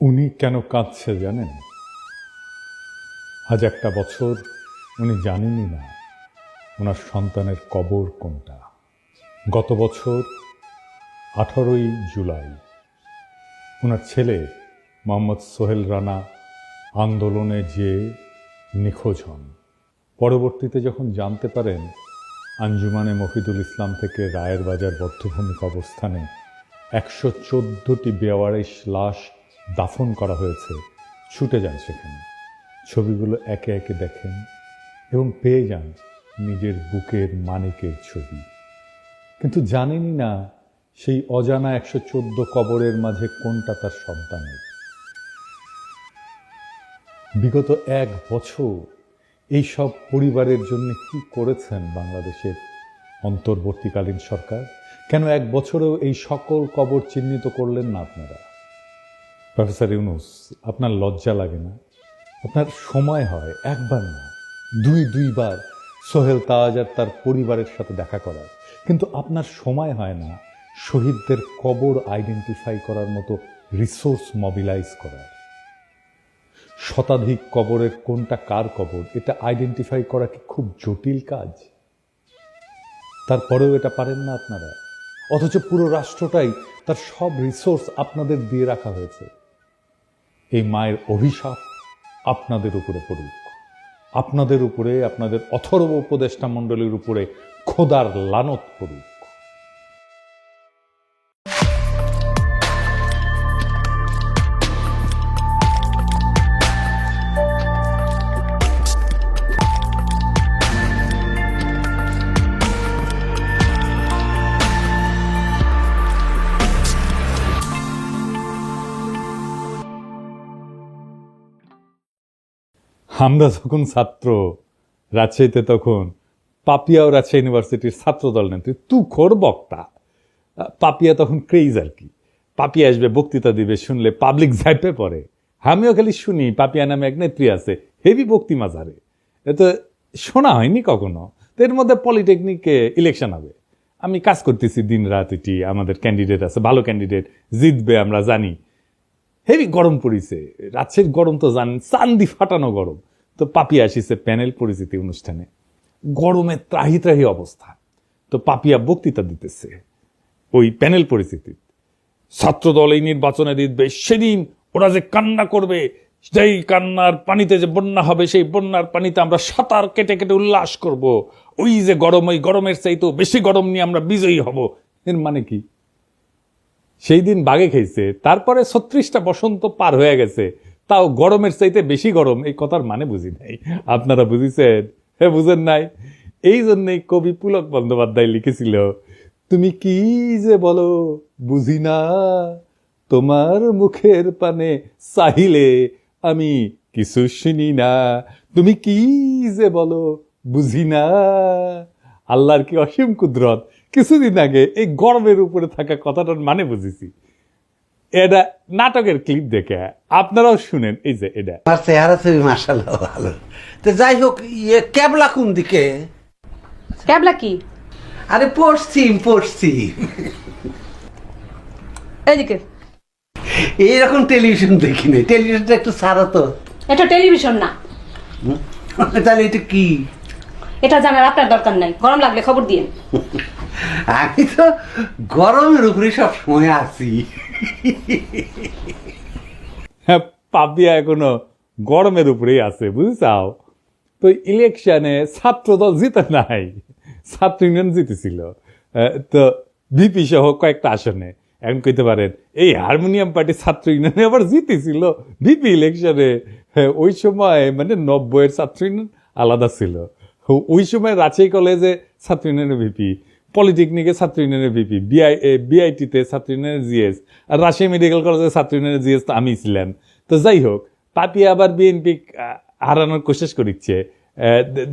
উনি কেন কাঁদছে জানেন? আজ একটা বছর উনি জানেনই না ওনার সন্তানের কবর কোনটা। গত বছর 18ই জুলাই ওনার ছেলে মোহাম্মদ সোহেল রানা আন্দোলনে যে নিখোঁজ হন। পরবর্তীতে যখন জানতে পারেন আঞ্জুমানে মফিদুল ইসলাম থেকে রায়ের বাজার বদ্ধভূমি কবরস্থানে 114টি বেওয়ারিশ লাশ দাফন করা হয়েছে, ছুটে যান সেখানে। ছবিগুলো একে একে দেখেন এবং পেয়ে যান নিজের বুকের মানিকের ছবি। কিন্তু জানেনই না সেই অজানা 114 কবরের মাঝে কোনটা তার সন্তানের। বিগত 1 বছর এই সব পরিবারের জন্য কি করেছেন বাংলাদেশের অন্তর্বর্তীকালীন সরকার? কেন 1 বছরেও এই সকল কবর চিহ্নিত করলেন না আপনারা? প্রফেসর ইউনূস, আপনার লজ্জা লাগে না? আপনার সময় হয় একবার না দুইবার সোহেল তাজ আর তার পরিবারের সাথে দেখা করার, কিন্তু আপনার সময় হয় না শহীদদের কবর আইডেন্টিফাই করার মতো রিসোর্স মোবিলাইজ করার। শতাধিক কবরের কোনটা কার কবর এটা আইডেন্টিফাই করা কি খুব জটিল কাজ? তারপরেও এটা পারেন না আপনারা, অথচ পুরো রাষ্ট্রটাই তার সব রিসোর্স আপনাদের দিয়ে রাখা হয়েছে। এই মায়ের অভিশাপ আপনাদের উপরে পড়ুক, আপনাদের উপরে, আপনাদের অথর্ব উপদেষ্টা মণ্ডলীর উপরে খোদার লানত পড়ুক। আমরা যখন ছাত্র রাজশাহীতে, তখন পাপিয়াও রাজশাহী ইউনিভার্সিটির ছাত্র দল নেত্রী তুখোর বক্তা। পাপিয়া তখন ক্রেজ আর কি। পাপিয়া আসবে, বক্তৃতা দিবে, শুনলে পাবলিক ঝাইপে পড়ে। আমিও খালি শুনি পাপিয়া নামে এক নেত্রী আছে, হেভি বক্তি মাঝারে। এ তো শোনা হয়নি কখনো। তো এর মধ্যে পলিটেকনিকে ইলেকশন হবে, আমি কাজ করতেছি দিন রাত, এটি আমাদের ক্যান্ডিডেট আছে, ভালো ক্যান্ডিডেট জিতবে আমরা জানি। হেভি গরম পড়িছে, রাজশাহীর গরম তো জানেন, চান্দি ফাটানো গরম। তো পাপিয়া আসিছে প্যানেল পরিচিতি অনুষ্ঠানে, গরমে ত্রাহি ত্রাহি অবস্থা। তো পাপিয়া বক্তৃতা দিতেছে ওই প্যানেল পরিচিতি। ছাত্রদল এই নির্বাচনে জিতবে, সেদিন ওরা যে কান্না করবে, সেই কান্নার পানিতে যে বন্যা হবে, সেই বন্যার পানিতে আমরা সাঁতার কেটে কেটে উল্লাস করব। ওই যে গরম, ওই গরমের চাইতেও বেশি গরম নিয়ে আমরা বিজয়ী হব। এর মানে কি? সেই দিন বাগে খেয়েছে, তারপরে 36টা বসন্ত পার হয়ে গেছে, তাও গরমের চাইতে বেশি গরম। এই কথার মানে বুঝি নাই। আপনারা বুঝিছেন? হ্যাঁ, বুঝেন নাই? এই জন্যই কবি পুলক বন্দ্যোপাধ্যায় লিখেছিল, তুমি কি যে বলো বুঝি না, তোমার মুখের পানে চাহিলে আমি কিছু শুনি না। তুমি কি যে বলো বুঝি না। আল্লাহর কি অসীম কুদরত। কিছুদিন আগে এই গরমের উপরে থাকা কথাটার মানে বুঝেছি। এটা নাটকের ক্লিপ দেখে আপনারাও শুনেন। এই যে এটা আমার চেহারা ছবি মাশাআল্লাহ ভালো। তো যাই হোক, ক্যাবলা কোন দিকে? ক্যাবলা কি? আরে পশ্চিম। এদিকে। এইরকম টেলিভিশন দেখিনি, টেলিভিশনটা একটু ছাড়া তো। এটা টেলিভিশন না। তাহলে এটা কি? এটা জানার আপনার দরকার নাই, গরম লাগলে খবর দিন। আমি তো গরমের উপরে সব সময় আছি। হ্যাঁ, পাপিয়া এখনো গরমের উপরেই আছে, বুঝছাও? তো ইলেকশনে ছাত্রদল জিতে নাই, ছাত্র ইউনিয়ন জিতেছিল। তো ভিপি সহ কয়েকটা আসনে। এখন কইতে পারেন এই হারমোনিয়াম পার্টি ছাত্র ইউনিয়নে আবার জিতেছিল ভিপি ইলেকশনে। ওই সময় মানে 90-এর ছাত্র ইউনিয়ন আলাদা ছিল। ওই সময় রাজশাহী কলেজে ছাত্র ইউনিয়নের ভিপি, পলিটেকনিকে ছাত্র ইউনিয়নের ভিপি, বিআইটিতে ছাত্র ইউনিয়নের জিএস, আর রাজশাহী মেডিকেল কলেজে ছাত্র ইউনিয়নের জিএস তো আমি ছিলাম। তো যাই হোক, পাপিয়া আবার বিএনপি হারানোর কোশিশ করিচ্ছে।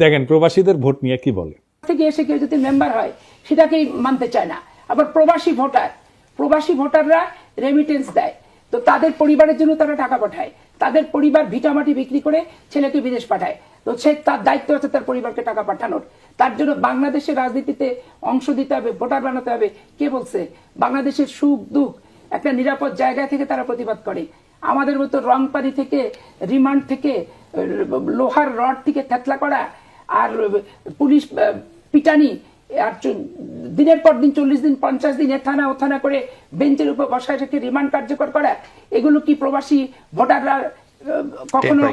দেখেন প্রবাসীদের ভোট নিয়ে কি বলে। থেকে এসে কেউ যদি মেম্বার হয় সেটাকেই মানতে চায় না। আবার প্রবাসী ভোটাররা রেমিটেন্স দেয়, তো তাদের পরিবারের জন্য তারা টাকা পাঠায়, তাদের পরিবার ভিটামাটি বিক্রি করে ছেলেকে বিদেশ পাঠায়। তো সে তার দায়িত্ব আছে তার পরিবারকে টাকা পাঠানোর। তার জন্য বাংলাদেশের রাজনীতিতে অংশ দিতে হবে, ভোটার বানাতে হবে। কে বলছে? বাংলাদেশের সুখ দুঃখ একটা নিরাপদ জায়গা থেকে তারা প্রতিবাদ করে। আমাদের মতো রংপানি থেকে, রিমান্ড থেকে, লোহার রড থেকে থেতলা করা, আর পুলিশ পিটানি, আর দিনের পর দিন 40 দিন 50 দিন থানা ও থানা করে বেঞ্চের উপর বসায় রেখে রিমান্ড কার্যকর করা, এগুলো কি প্রবাসী ভোটাররা কখনো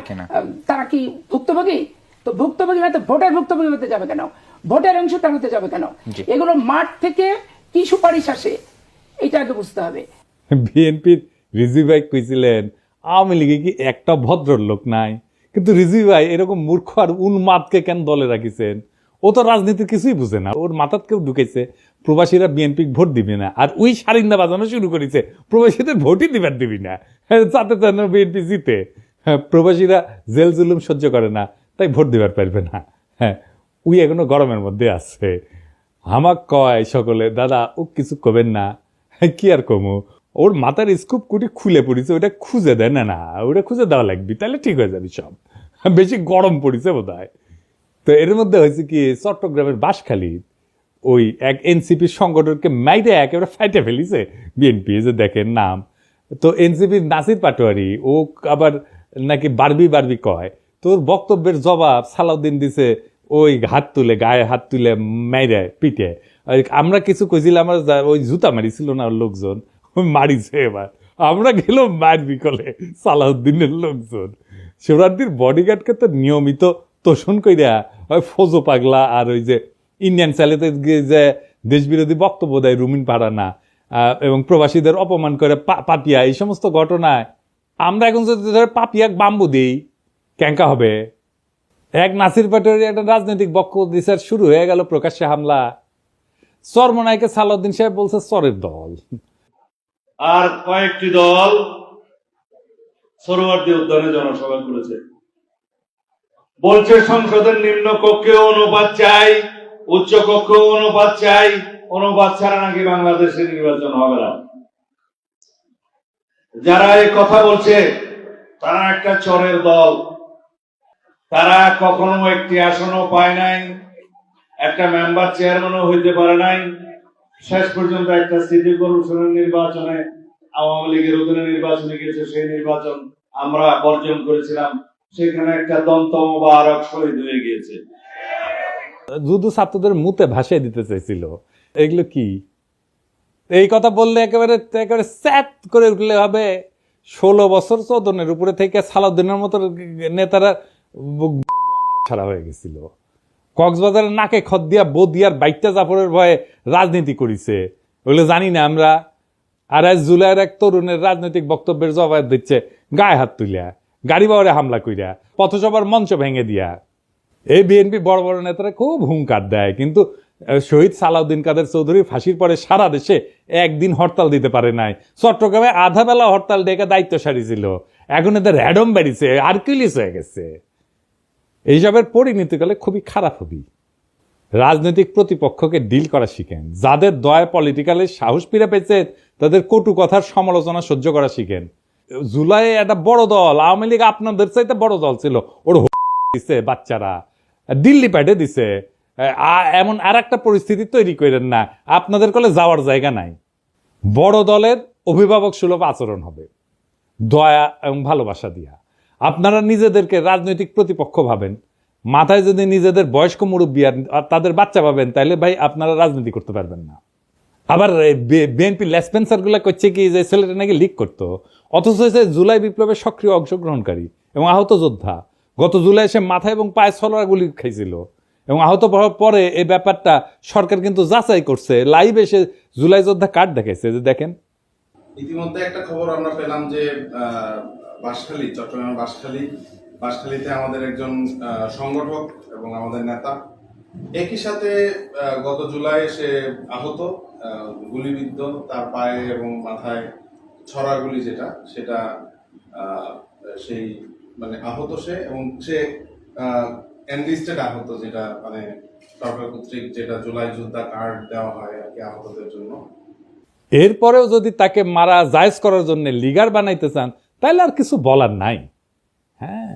তারা কি ভুক্তভোগী? তো ভুক্তভোগী না তো ভোটার ভুক্তভোগী হতে যাবে কেন? ভোটের অংশটা হতে যাবে কেন? এগুলো মাঠ থেকে কি সুপারিশ আসে এটা আগে বুঝতে হবে। বিএনপির রিজভী ভাই কইছিলেন আওয়ামী লীগে কি একটা ভদ্রলোক নাই, কিন্তু রিজভী ভাই এরকম মূর্খ আর উন্মাদকে কেন দলে রাখিছেন? ও তো রাজনীতির কিছুই বুঝে না। ওর মাথাত কেউ ঢুকেছে প্রবাসীরা বিএনপি ভোট দিবে না, আর ওই সারিন্দা বাজানো শুরু করেছে প্রবাসীদের ভোটই দিবার দিবি না, যাতে যেন বিএনপি জিতে। প্রবাসীরা জেল জুলুম সহ্য করে না, তাই ভোট দিবার পারবে না। হ্যাঁ, উই এখনো গরমের মধ্যে আছে। হামাক কয় সকলে, দাদা ও কিছু কবেন না। কি আর কমু, ওর মাথার স্কুপ কুটি খুলে পড়েছে, ওটা খুঁজে দেয় না, ওটা খুঁজে দেওয়া লাগবে, তাহলে ঠিক হয়ে যাবে সব। বেশি গরম পড়েছে বোধ হয়। তো এর মধ্যে হয়েছে কি, চট্টগ্রামের বাঁশখালী ওই এক এনসিপি সংগঠনকে মাইরে একেবারে ফাইটে ফেলিছে বিএনপি, যে দেখেন নাম। তো এনসিপির নাসির পাটোয়ারি ও আবার নাকি বারবি কয়, তোর বক্তব্যের জবাব সালাউদ্দিন দিছে ওই হাত তুলে, গায়ে হাত তুলে মাইরে পিটে। আমরা কিছু কইছিলাম, আমরা ওই জুতা মারিছিল না লোকজন, মারিছে। এবার আমরা গেলাম মারবি কলে সালাউদ্দিনের লোকজন। শিবরাত্রির বডিগার্ডকে তো নিয়মিত তোষণ কইরা ওই ফজো পাগলা আর ওই যে ইন্ডিয়ান চ্যানেলে যে দেশবিরোধী বক্তব্য দেয় রুমিন পাড়ানা এবং প্রবাসীদের অপমান করে পাপিয়া, এই সমস্ত ঘটনায় আমরা এখন যদি ধরে পাপিয়াক বাম্বু দিই ক্যাঙ্কা হবে? এক নাসির পাটোয়ারি একটা রাজনৈতিক বক্তব্য দিছে, শুরু হয়ে গেল প্রকাশ্যে হামলা। চরমনাইকে সালাউদ্দিন সাহেব বলছে চরের দল, আর কয়েকটি দল সোহরাওয়ার্দী উদ্যানে জনসভা করেছে, বলছে সংসদের নিম্ন কক্ষে অনুপাত চাই, উচ্চ কক্ষে অনুপাত চাই, অনুপাত ছাড়া নাকি বাংলাদেশে নির্বাচন হবে না। যারা এই কথা বলছে তারা একটা চরের দল, তারা কখনো একটি আসনও পায় নাই, একটা মেম্বার চেয়ারম্যানও হইতে পারে নাই। শেষ পর্যন্ত একটা সিটি কর্পোরেশনের নির্বাচনে আওয়ামী লীগের অধীনে নির্বাচনে গেছে, সেই নির্বাচন আমরা বর্জন করেছিলাম, সেখানে একটা দন্ত মোবারক শহীদ হয়ে গিয়েছে। যুদ্ধ ছাত্রদের মুতে ভাসিয়ে দিতে চাইছিল। এগুলো কি? এই কথা বললে একেবারে স্যাট করে উঠলে হবে। 16 বছর চোদনের উপরে থেকে সালাউদ্দিনের মতো নেতারা ছাড়া হয়ে গেছিল। কক্সবাজারের নাকে খদ দিয়া বদিয়ার বাইকটা জাফরের ভয়ে রাজনীতি করিছে, ওগুলো জানি না আমরা। আর আজ জুলাইয়ের এক তরুণের রাজনৈতিক বক্তব্যের জবাব দিচ্ছে গায়ে হাত তুলিয়া, গাড়ি বাওয়ারে হামলা কইরা, পথসভার মঞ্চ ভেঙে দিয়া। এই বিএনপি বড় বড় নেতারা খুব হুঙ্কার দেয়, কিন্তু শহীদ সালাউদ্দিন কাদের চৌধুরীর ফাঁসির পরে সারা দেশে একদিন হরতাল দিতে পারে নাই। চট্টগ্রামে আধা বেলা হরতাল ডেকে দায়িত্ব সারিছিল, এখন এদের র্যাডম বেড়েছে, আর্কিলিস হয়ে গেছে। এইসবের পরিণতিকালে খুবই খারাপ হবি। রাজনৈতিক প্রতিপক্ষকে ডিল করা শিখেন, যাদের দয়া পলিটিক্যালের সাহস ফিরে পেয়েছে তাদের কটু কথার সমালোচনা সহ্য করা শিখেন। জুলাই একটা বড় দল, আওয়ামী লীগ আপনাদের চাইতে বড় দল ছিল, ওর দিছে বাচ্চারা, দিল্লি পাঠিয়ে দিছে। এমন আর একটা পরিস্থিতি তৈরি করেন না, আপনাদের কোলে যাওয়ার জায়গা নাই। বড় দলের অভিভাবক সুলভ আচরণ হবে, দয়া এবং ভালোবাসা দিয়া। আপনারা নিজেদেরকে রাজনৈতিক প্রতিপক্ষ ভাবেন, মাথায় যদি নিজেদের বয়স্ক মুরব্বী আর তাদের বাচ্চা ভাবেন, তাহলে ভাই আপনারা রাজনীতি করতে পারবেন না। আবার বিএনপি লেসপেন্সার গুলা করছে কি, যে ছেলেটা নাকি লিক করতো, অথচ জুলাই বিপ্লবের সক্রিয় অংশগ্রহণকারী এবং আহত যোদ্ধা। গত জুলাই সে মাথা এবং পায়ে ছলরা গুলি খাইছিল এবং আহত হওয়ার পরে এই ব্যাপারটা সরকার কিন্তু যাচাই করছে, লাইভ এসে জুলাই যোদ্ধা কার্ড দেখাইছে, যে দেখেন। ইতিমধ্যে একটা খবর আমরা পেলাম যে বাঁশখালী, চট্টগ্রামের বাঁশখালীতে আমাদের একজন সংগঠক এবং আমাদের নেতা একই সাথে গত জুলাই সে আহত, গুলিবিদ্ধ, তার পায়ে এবং মাথায় ছড়া গুলি যেটা, সেটা সেই মানে আহত সে, এবং সে এনলিস্টেড আহত, যেটা মানে সরকার কর্তৃক যেটা জুলাই যোদ্ধা কার্ড দেওয়া হয় আর কি আহতদের জন্য। এরপরেও যদি তাকে মারা জায়েজ করার জন্য লিগার বানাইতে চান, তাহলে আর কিছু বলার নাই। হ্যাঁ,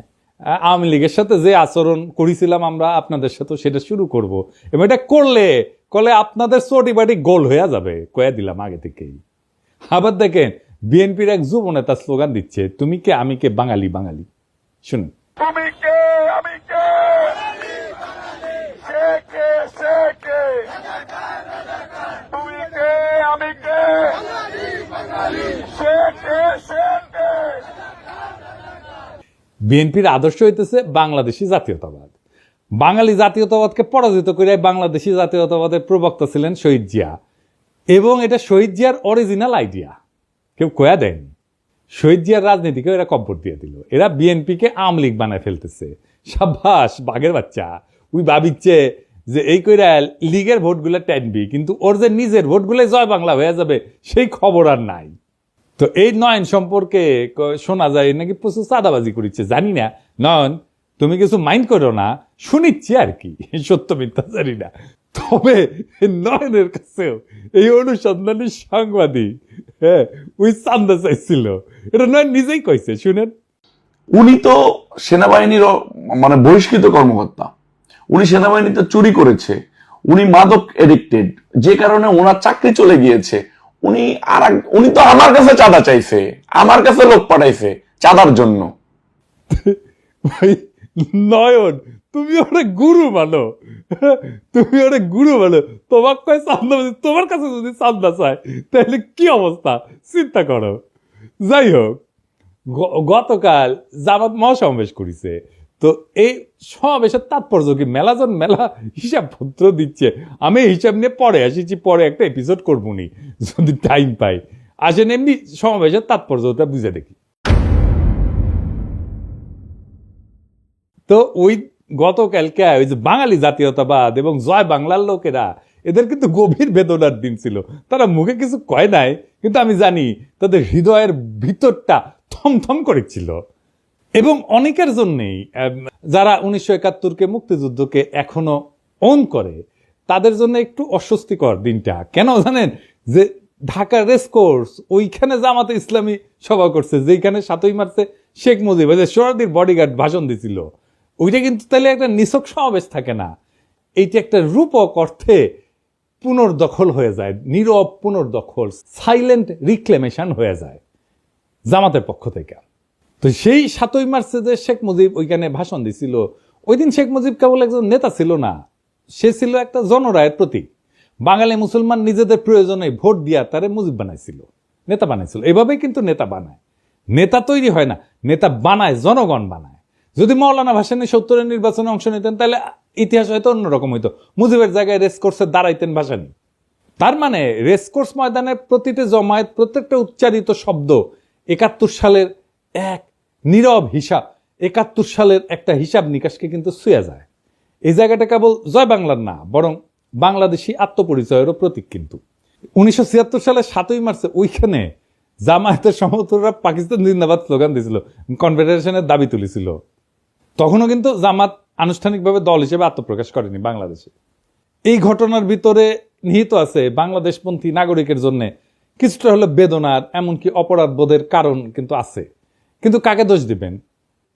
আওয়ামী লীগের সাথে যে আচরণ করেছিলাম আমরা, আপনাদের সাথে সেটা শুরু করব, এবং এটা করলে আপনাদের চটি বাটি গোল হয়ে যাবে, কয়ে দিলাম আগে থেকেই। আবার দেখেন বিএনপির এক যুব নেতা স্লোগান দিচ্ছে, তুমি কে আমি কে বাঙালি বাঙালি। শুনুন। বিএনপির আদর্শ হইতেছে বাংলাদেশি জাতীয়তাবাদ। বাঙালি জাতীয়তাবাদকে পরাজিত করে বাংলাদেশি জাতীয়তাবাদের প্রবক্তা ছিলেন শহীদ জিয়া, এবং এটা শহীদ জিয়ার অরিজিনাল আইডিয়া, কেউ কয়া দেয়নি। শহীদ জিয়ার রাজনীতিকে এরা কব্বর দিয়ে দিল। এরা বিএনপিকে আওয়ামী লীগ বানায় ফেলতেছে। সাব্বাস বাঘের বাচ্চা। ওই ভাবিচ্ছে যে এই কইরা লীগের ভোটগুলো টানবি, কিন্তু ওর যে নিজের ভোটগুলো জয় বাংলা হয়ে যাবে সেই খবর আর নাই। তো এই নয়ন সম্পর্কে শোনা যায় নাকি প্রচুর চাঁদাবাজি করিচ্ছে, জানি না। নয়ন, তুমি কিছু মাইন্ড করো না, শুনিচ্ছি আর কি, সত্য মিথ্যা জানি না। তবে নয়নের কাছেও এই অনুসন্ধানী সাংবাদিক ওই চান্দা চাইছিল, এটা নয়ন নিজেই কইছে, শুনেন। উনি তো সেনাবাহিনীর মানে বহিষ্কৃত কর্মকর্তা, উনি সেনাবাহিনীতে চুরি করেছে, উনি মাদক এডিক্টেড, যে কারণে ওনার চাকরি চলে গিয়েছে। উনি তো আমার কাছে চাঁদা চাইছে, আমার কাছে লোক পাঠাইছে চাঁদার জন্য। ভাই নয়ন, তুমি ওরা গুরু মানো, তুমি ওরা গুরু মানো। তোমার কয় চান্দা, তোমার কাছে যদি চান্দা চায় তাহলে কি অবস্থা চিন্তা করো। যাই হোক, গতকাল জামাত মহাসমাবেশ করেছে। তো এই সমাবেশের তাৎপর্য কি? মেলাজন মেলা হিসাবপত্র দিচ্ছে। আমি হিসাব নিয়ে পরে আসিছি, পরে একটা এপিসোড করবো নি যদি টাইম পাই। আসেন এমনি সমাবেশের তাৎপর্যটা বুঝে দেখি। তো ওই গতকালকে ওই যে বাঙালি জাতীয়তাবাদ এবং জয় বাংলার লোকেরা, এদের কিন্তু গভীর বেদনার দিন ছিল। তারা মুখে কিছু কয় নাই, কিন্তু আমি জানি তাদের হৃদয়ের ভিতরটা থমথম করেছিল। এবং অনেকের জন্যেই, যারা 1971-কে মুক্তিযুদ্ধকে এখনো অন করে, তাদের জন্য একটু অস্বস্তিকর দিনটা। কেন জানেন? যে ঢাকার রেসকোর্স, ওইখানে জামাতে ইসলামী সভা করছে, যেখানে 7ই মার্চে শেখ মুজিব সোহরাওয়ার্দীর বডিগার্ড ভাষণ দিছিল, ওইটা কিন্তু তাহলে একটা নিছক সমাবেশ থাকে না। এইটা একটা রূপক অর্থে পুনর্দখল হয়ে যায়, নীরব পুনর্দখল, সাইলেন্ট রিক্লেমেশন হয়ে যায় জামাতের পক্ষ থেকে। তো সেই 7ই মার্চে যে শেখ মুজিব ওইখানে ভাষণ দিছিল, ওই দিন শেখ মুজিব কেবল একজন নেতা ছিল না, সে ছিল একটা জনরায়ের প্রতীক। বাঙালি মুসলমান নিজেদের প্রয়োজনে ভোট দিয়া তারে মুজিব বানাইছিল, নেতা বানাইছিল। এভাবেই কিন্তু নেতা বানায়, নেতা তৈরি হয় না, নেতা বানায়, জনগণ বানায়। যদি মৌলানা ভাসানী 70-এর নির্বাচনে অংশ নিতেন তাহলে ইতিহাস হয়তো অন্যরকম হইতো। মুজিবের জায়গায় রেসকোর্সে দাঁড়াইতেন ভাসানী। তার মানে রেসকোর্স ময়দানের প্রতিটি জমায়েত, প্রত্যেকটা উচ্চারিত শব্দ 71 সালের এক নীরব হিসাব, 71 সালের একটা হিসাব নিকাশকে কিন্তু ছুঁয়ে যায়। এই জায়গাটা কেবল জয় বাংলার না, বরং বাংলাদেশি আত্মপরিচয়েরও প্রতীক। কিন্তু 1976 সালে 7ই মার্চে ওইখানে জামায়াতের সমর্থকরা পাকিস্তান জিন্দাবাদ স্লোগান দিয়েছিল, কনফেডারেশনের দাবি তুলেছিল। তখনও কিন্তু জামাত আনুষ্ঠানিকভাবে দল হিসেবে আত্মপ্রকাশ করেনি বাংলাদেশে। এই ঘটনার ভিতরে নিহিত আছে বাংলাদেশপন্থী নাগরিকের জন্য কিছুটা হলো বেদনার, এমনকি অপরাধ বোধের কারণ কিন্তু আছে। কিন্তু কাকে দোষ দিবেন?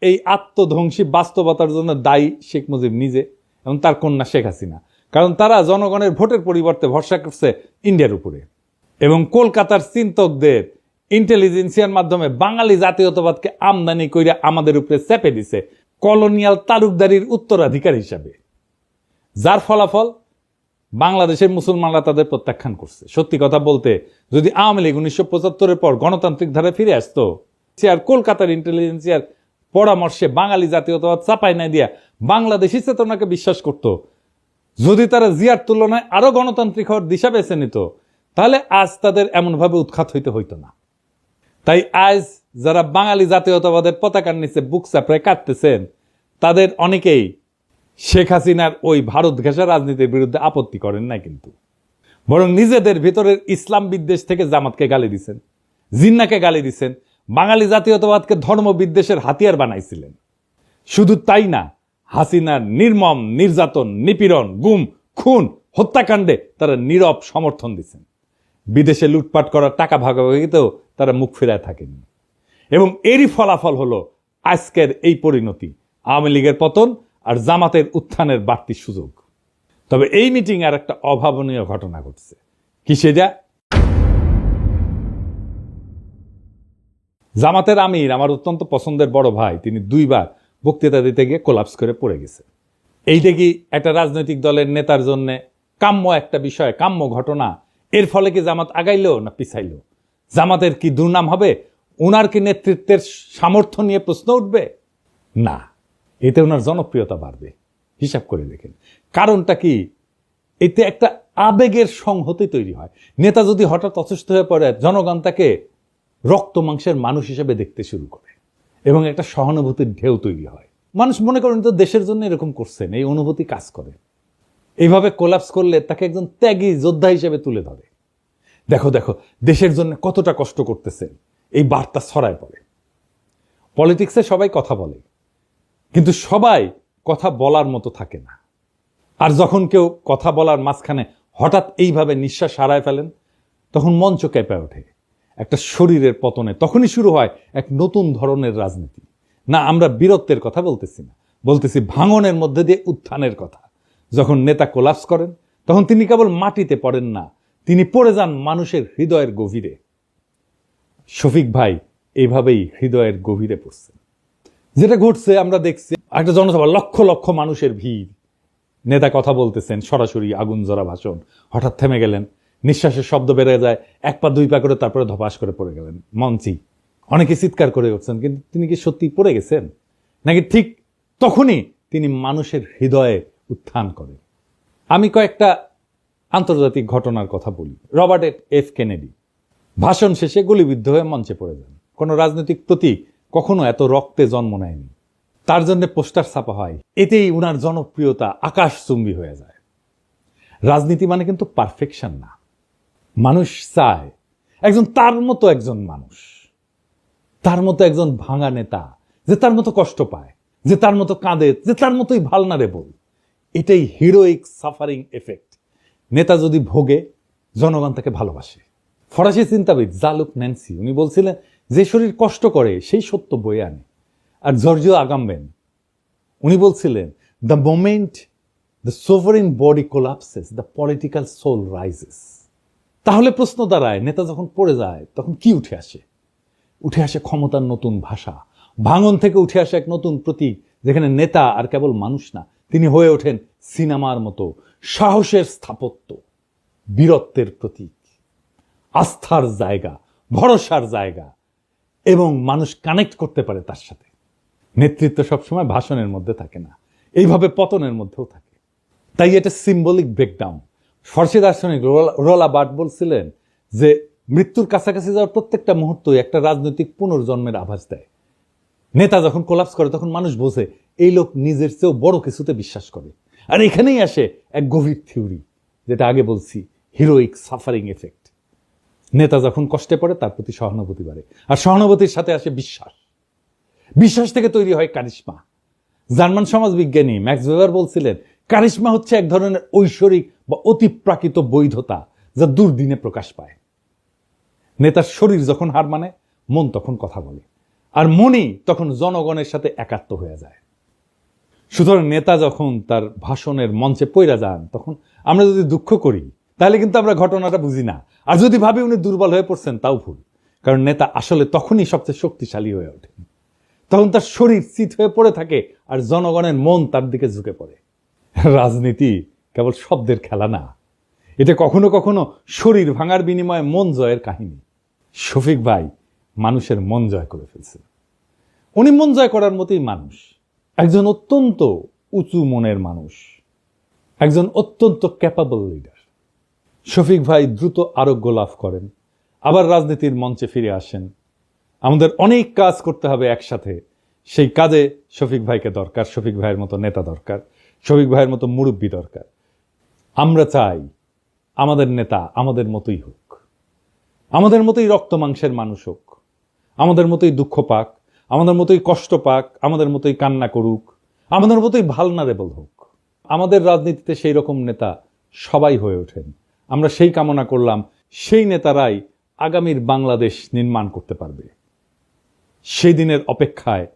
এই আত্মধ্বংসী বাস্তবতার জন্য দায়ী শেখ মুজিব নিজে এবং তার কন্যা শেখ হাসিনা। কারণ তারা জনগণের ভোটের পরিবর্তে ভরসা করছে ইন্ডিয়ার উপরে, এবং কলকাতার চিন্তকদের ইন্টেলিজেন্সিয়ার মাধ্যমে বাঙালি জাতীয়তাবাদকে আমদানি করে আমাদের উপরে চেপে দিছে কলোনিয়াল তালুকদারির উত্তরাধিকার হিসাবে, যার ফলাফল বাংলাদেশের মুসলমানরা তাদের প্রত্যাখ্যান করছে। সত্যি কথা বলতে, যদি আওয়ামী লীগ 1975-এর পর গণতান্ত্রিক ধারায় ফিরে আসতো, আর কলকাতার ইন্টেলিজেন্সিয়ার পরামর্শে বাঙালি জাতীয়তাবাদ চাপাই না দিয়া বাংলাদেশি চেতনাকে বিশ্বাস করত, যদি তারা জিয়ার তুলনায় আরো গণতান্ত্রিক হওয়ার দিশা বেছে নিত, তাহলে আজ তাদের এমনভাবে উৎখাত হইতো না। তাই আজ যারা বাঙালি জাতীয়তাবাদের পতাকার নিচে বুক চাপড়ায় কাটতেছেন, তাদের অনেকেই শেখ হাসিনার ওই ভারত ঘেঁষা রাজনীতির বিরুদ্ধে আপত্তি করেন নাই, কিন্তু বরং নিজেদের ভিতরের ইসলাম বিদ্বেষ থেকে জামাতকে গালি দিচ্ছেন, জিন্নাকে গালি দিচ্ছেন, বাঙালি জাতীয়তাবাদকে ধর্ম বিদ্বেষের হাতিয়ার বানাইছিলেন। শুধু তাই না, হাসিনার নির্মম নির্যাতন, নিপীড়ন, গুম, খুন, হত্যাকাণ্ডে তারা নীরব সমর্থন দিচ্ছেন। বিদেশে লুটপাট করার টাকা ভাগাভাগিতেও তারা মুখ ফেরায় থাকেনি। এবং এরই ফলাফল হলো আজকের এই পরিণতি, আওয়ামী লীগের পতন আর জামাতের উত্থানের বাড়তি সুযোগ। তবে এই মিটিং আর একটা অভাবনীয় ঘটনা ঘটছে। কি সেটা? জামাতের আমির আমার অত্যন্ত পছন্দের বড় ভাই, তিনি 2 বার বক্তৃতা দিতে গিয়ে কোলাপস করে পড়ে গেছে। এইটা কি একটা রাজনৈতিক দলের নেতার জন্য কাম্য একটা বিষয়, কাম্য ঘটনা? এর ফলে কি জামাত আগাইলো না পিছাইলো? জামাতের কি দুর্নাম হবে? ওনার কি নেতৃত্বের সামর্থ্য নিয়ে প্রশ্ন উঠবে? না, এতে ওনার জনপ্রিয়তা বাড়বে। হিসাব করে দেখেন কারণটা কি? এতে একটা আবেগের সংহতি তৈরি হয়। নেতা যদি হঠাৎ অসুস্থ হয়ে পড়ে, জনগণ তাকে রক্ত মাংসের মানুষ হিসেবে দেখতে শুরু করে এবং একটা সহানুভূতির ঢেউ তৈরি হয়। মানুষ মনে করেন তো দেশের জন্য এরকম করছেন, এই অনুভূতি কাজ করে। এইভাবে কোলাপস করলে তাকে একজন ত্যাগী যোদ্ধা হিসেবে তুলে ধরে। দেখো দেখো দেশের জন্য কতটা কষ্ট করতেছেন, এই বার্তা ছড়ায় পড়ে। পলিটিক্সে সবাই কথা বলে, কিন্তু সবাই কথা বলার মতো থাকে না। আর যখন কেউ কথা বলার মাঝখানে হঠাৎ এইভাবে নিঃশ্বাস হারায় ফেলেন, তখন মঞ্চ কেঁপে ওঠে। একটা শরীরের পতনে তখনই শুরু হয় এক নতুন ধরনের রাজনীতি। না, আমরা বীরত্বের কথা বলতেছি না, বলতেছি ভাঙনের মধ্যে দিয়ে উত্থানের কথা। যখন নেতা কোলাপস করেন, তখন তিনি কেবল মাটিতে পড়েন না, তিনি পড়ে যান মানুষের হৃদয়ের গভীরে। শফিক ভাই এইভাবেই হৃদয়ের গভীরে পড়ছেন। যেটা ঘটছে আমরা দেখছি, একটা জনসভা, লক্ষ লক্ষ মানুষের ভিড়, নেতা কথা বলতেছেন, সরাসরি আগুন জ্বরা ভাষণ, হঠাৎ থেমে গেলেন, নিঃশ্বাসের শব্দ বেড়ে যায়, 1 পা 2 পা করে, তারপরে ধপাস করে পড়ে গেলেন মঞ্চেই। অনেকে চিৎকার করে উঠছেন, কিন্তু তিনি কি সত্যি পড়ে গেছেন, নাকি ঠিক তখনই তিনি মানুষের হৃদয়ে উত্থান করেন? আমি কয়েকটা আন্তর্জাতিক ঘটনার কথা বলি। রবার্ট এফ কেনেডি ভাষণ শেষে গুলিবিদ্ধ হয়ে মঞ্চে পড়ে যান। কোনো রাজনৈতিক প্রতীক কখনো এত রক্তে জন্ম নেয়নি। তার জন্য পোস্টার ছাপা হয়, এতেই উনার জনপ্রিয়তা আকাশচুম্বী হয়ে যায়। রাজনীতি মানে কিন্তু পারফেকশন না। মানুষ চায় একজন তার মতো একজন মানুষ, তার মতো একজন ভাঙা নেতা, যে তার মতো কষ্ট পায়, যে তার মতো কাঁদে, যে তার মতোই ভালনারেবল। এটাই হিরোইক সাফারিং এফেক্ট। নেতা যদি ভোগে, জনগণ তাকে ভালোবাসে। ফরাসি চিন্তাবিদ জালুক ন্যান্সি উনি বলছিলেন, যে শরীর কষ্ট করে সেই সত্য বয়ে আনে। আর জর্জিও আগাম্বেন উনি বলছিলেন, the moment the sovereign body collapses, the political soul rises. তাহলে প্রশ্ন দাঁড়ায়, নেতা যখন পড়ে যায় তখন কি উঠে আসে? উঠে আসে ক্ষমতার নতুন ভাষা। ভাঙন থেকে উঠে আসে এক নতুন প্রতীক, যেখানে নেতা আর কেবল মানুষ না, তিনি হয়ে ওঠেন সিনেমার মতো সাহসের স্থাপত্য, বীরত্বের প্রতীক, আস্থার জায়গা, ভরসার জায়গা, এবং মানুষ কানেক্ট করতে পারে তার সাথে। নেতৃত্ব সবসময় ভাষণের মধ্যে থাকে না, এইভাবে পতনের মধ্যেও থাকে। তাই এটা সিম্বলিক ব্রেকডাউন। ফরাসি দার্শনিক রোলা বার্ট বলছিলেন যে মৃত্যুর কাছাকাছি যাওয়ার প্রত্যেকটা মুহূর্তই একটা রাজনৈতিক পুনর্জন্মের আভাস দেয়। নেতা যখন কোলাপস করে, তখন মানুষ বোঝে এই লোক নিজের চেয়েও বড় কিছুতে বিশ্বাস করে। আর এখানেই আসে এক গভীর থিওরি, যেটা আগে বলছি, হিরোইক সাফারিং এফেক্ট। নেতা যখন কষ্টে পড়ে, তার প্রতি সহানুভূতি বাড়ে, আর সহানুভূতির সাথে আসে বিশ্বাস। বিশ্বাস থেকে তৈরি হয় কারিশমা। জার্মান সমাজবিজ্ঞানী ম্যাক্স ওয়েবার বলছিলেন, কারিশমা হচ্ছে এক ধরনের ঐশ্বরিক বা অতিপ্রাকৃত বৈধতা, যা দুর্দিনে প্রকাশ পায়। নেতার শরীর যখন হার মানে, মন তখন কথা বলে, আর মনই তখন জনগণের সাথে একাত্ম হয়ে যায়। সুতরাং নেতা যখন তার ভাষণের মঞ্চে পইরা যান, তখন আমরা যদি দুঃখ করি, তাহলে কিন্তু আমরা ঘটনাটা বুঝি না। আর যদি ভাবি উনি দুর্বল হয়ে পড়ছেন, তাও ভুল। কারণ নেতা আসলে তখনই সবচেয়ে শক্তিশালী হয়ে ওঠেন, তখন তার শরীর চিত হয়ে পড়ে থাকে আর জনগণের মন তার দিকে ঝুঁকে পড়ে। রাজনীতি কেবল শব্দের খেলা না, এটা কখনো কখনো শরীর ভাঙার বিনিময়ে মন জয়ের কাহিনী। শফিক ভাই মানুষের মন জয় করে ফেলছেন। উনি মন জয় করার মতোই মানুষ, একজন অত্যন্ত উঁচু মনের মানুষ, একজন অত্যন্ত ক্যাপাবল লিডার। শফিক ভাই দ্রুত আরোগ্য লাভ করেন, আবার রাজনীতির মঞ্চে ফিরে আসেন। আমাদের অনেক কাজ করতে হবে একসাথে, সেই কাজে শফিক ভাইকে দরকার, শফিক ভাইয়ের মতো নেতা দরকার, শফিক ভাইয়ের মতো মুরব্বী দরকার। আমরা চাই আমাদের নেতা আমাদের মতোই হোক, আমাদের মতোই রক্ত মাংসের মানুষ হোক, আমাদের মতোই দুঃখ পাক, আমাদের মতোই কষ্ট পাক, আমাদের মতোই কান্না করুক, আমাদের মতোই ভালনারেবল হোক। আমাদের রাজনীতিতে সেই রকম নেতা সবাই হয়ে ওঠেন। আমরা সেই কামনা করলাম, সেই নেতারাই আগামীর বাংলাদেশ নির্মাণ করতে পারবে। সেই দিনের অপেক্ষায়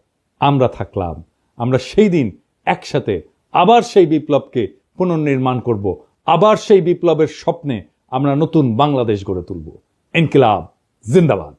আমরা থাকলাম। আমরা সেই দিন একসাথে আবার সেই বিপ্লবকে পুনর্নির্মাণ করব, আবার সেই বিপ্লবের স্বপ্নে আমরা নতুন বাংলাদেশ গড়ে তুলব। ইনকিলাব জিন্দাবাদ।